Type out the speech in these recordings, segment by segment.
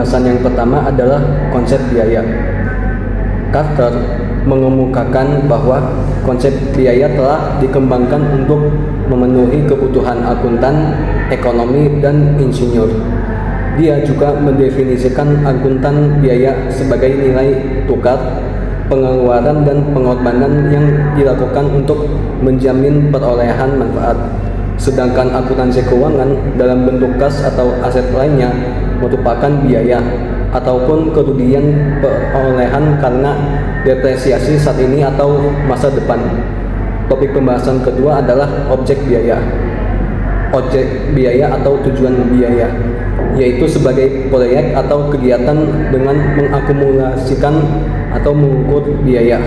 pembahasan yang pertama adalah konsep biaya. Carter mengemukakan bahwa konsep biaya telah dikembangkan untuk memenuhi kebutuhan akuntan, ekonomi, dan insinyur. Dia juga mendefinisikan akuntan biaya sebagai nilai tukar, pengeluaran, dan pengorbanan yang dilakukan untuk menjamin perolehan manfaat. Sedangkan akuntansi keuangan dalam bentuk kas atau aset lainnya merupakan biaya ataupun kerugian perolehan karena depresiasi saat ini atau masa depan. Topik pembahasan kedua adalah objek biaya. Objek biaya atau tujuan biaya, yaitu sebagai proyek atau kegiatan dengan mengakumulasikan atau mengukur biaya.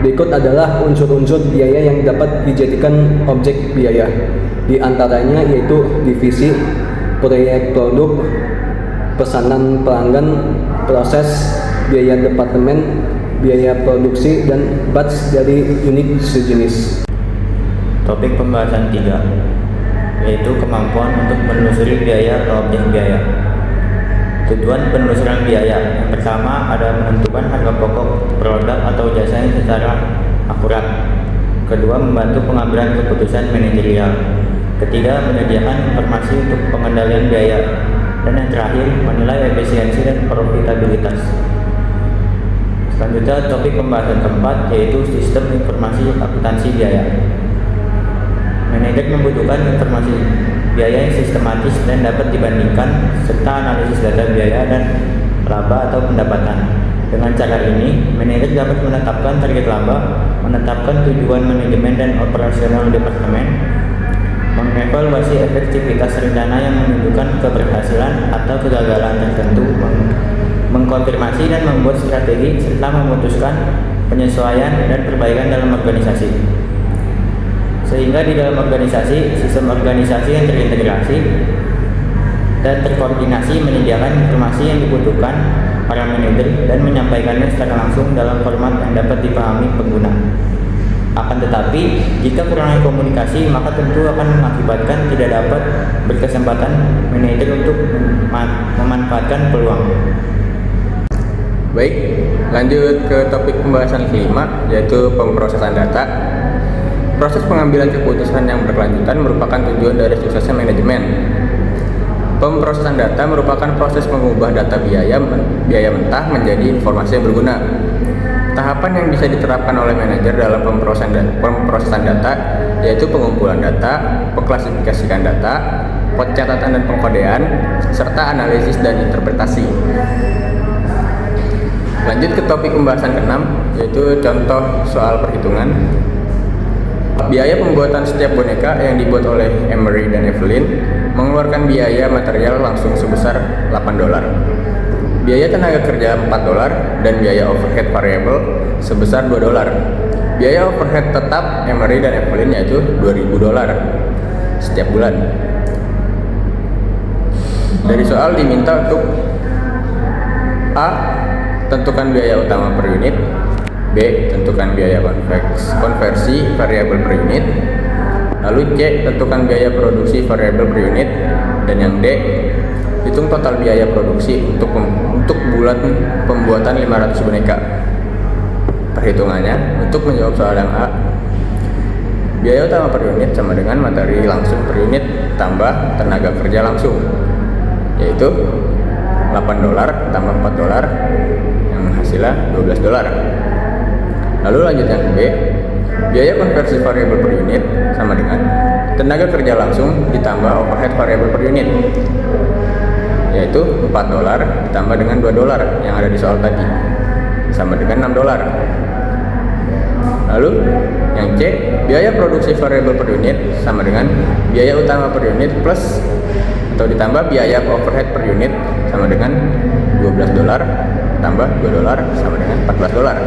Berikut adalah unsur-unsur biaya yang dapat dijadikan objek biaya. Di antaranya yaitu divisi, proyek produk, pesanan pelanggan, proses, biaya departemen, biaya produksi, dan batch dari unit sejenis. Topik pembahasan 3, yaitu kemampuan untuk menelusuri biaya atau objek biaya. Tujuan penelusuran biaya yang pertama ada menentukan harga pokok produk atau jasa yang secara akurat. Kedua, membantu pengambilan keputusan manajerial. Ketiga, menyediakan informasi untuk pengendalian biaya. Dan yang terakhir, menilai efisiensi dan profitabilitas. Selanjutnya, topik pembahasan keempat yaitu sistem informasi akuntansi biaya. Manajer membutuhkan informasi biaya yang sistematis dan dapat dibandingkan serta analisis data biaya dan laba atau pendapatan. Dengan cara ini, manajer dapat menetapkan target laba, menetapkan tujuan manajemen dan operasional departemen, mengevaluasi efektivitas rencana yang menunjukkan keberhasilan atau kegagalan tertentu, mengkonfirmasi dan membuat strategi, serta memutuskan penyesuaian dan perbaikan dalam organisasi. Sehingga di dalam organisasi, sistem organisasi yang terintegrasi dan terkoordinasi menyediakan informasi yang dibutuhkan para manajer dan menyampaikannya secara langsung dalam format yang dapat dipahami pengguna. Akan tetapi, jika kurangnya komunikasi, maka tentu akan mengakibatkan tidak dapat berkesempatan manajer untuk memanfaatkan peluang. Baik, lanjut ke topik pembahasan kelima, yaitu pemrosesan data. Proses pengambilan keputusan yang berkelanjutan merupakan tujuan dari suksesnya manajemen. Pemrosesan data merupakan proses mengubah data biaya mentah menjadi informasi yang berguna. Tahapan yang bisa diterapkan oleh manajer dalam pemrosesan data yaitu pengumpulan data, pengklasifikasikan data, pencatatan dan pengkodean, serta analisis dan interpretasi. Lanjut ke topik pembahasan ke-6, yaitu contoh soal perhitungan. Biaya pembuatan setiap boneka yang dibuat oleh Emery dan Evelyn mengeluarkan biaya material langsung sebesar $8. Biaya tenaga kerja $4 dan biaya overhead variabel sebesar $2. Biaya overhead tetap Emery dan Evelyn yaitu $2.000 setiap bulan. Dari soal diminta untuk A. Tentukan biaya utama per unit. B. Tentukan biaya konversi variabel per unit. Lalu C. Tentukan biaya produksi variabel per unit. Dan yang D. Hitung total biaya produksi untuk bulan pembuatan 500 boneka. Perhitungannya, untuk menjawab soal yang A, biaya utama per unit sama dengan materi langsung per unit tambah tenaga kerja langsung, yaitu $8 tambah $4 yang hasilnya $12. Lalu lanjut yang B, biaya konversi variabel per unit sama dengan tenaga kerja langsung ditambah overhead variabel per unit, yaitu $4 ditambah dengan $2 yang ada di soal tadi, sama dengan $6. Lalu yang C, biaya produksi variabel per unit sama dengan biaya utama per unit plus atau ditambah biaya overhead per unit sama dengan $12 tambah $2 sama dengan $14.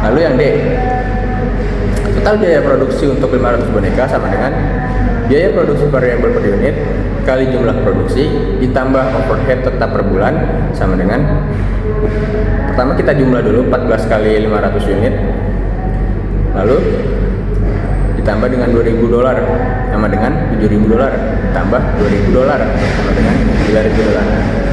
Lalu yang D, total biaya produksi untuk 500 boneka sama dengan biaya produksi variabel per unit kali jumlah produksi ditambah overhead tetap per bulan sama dengan, pertama kita jumlah dulu 14 kali 500 unit, lalu ditambah dengan $2.000 sama dengan $7.000 tambah $2.000 sama dengan $9.000.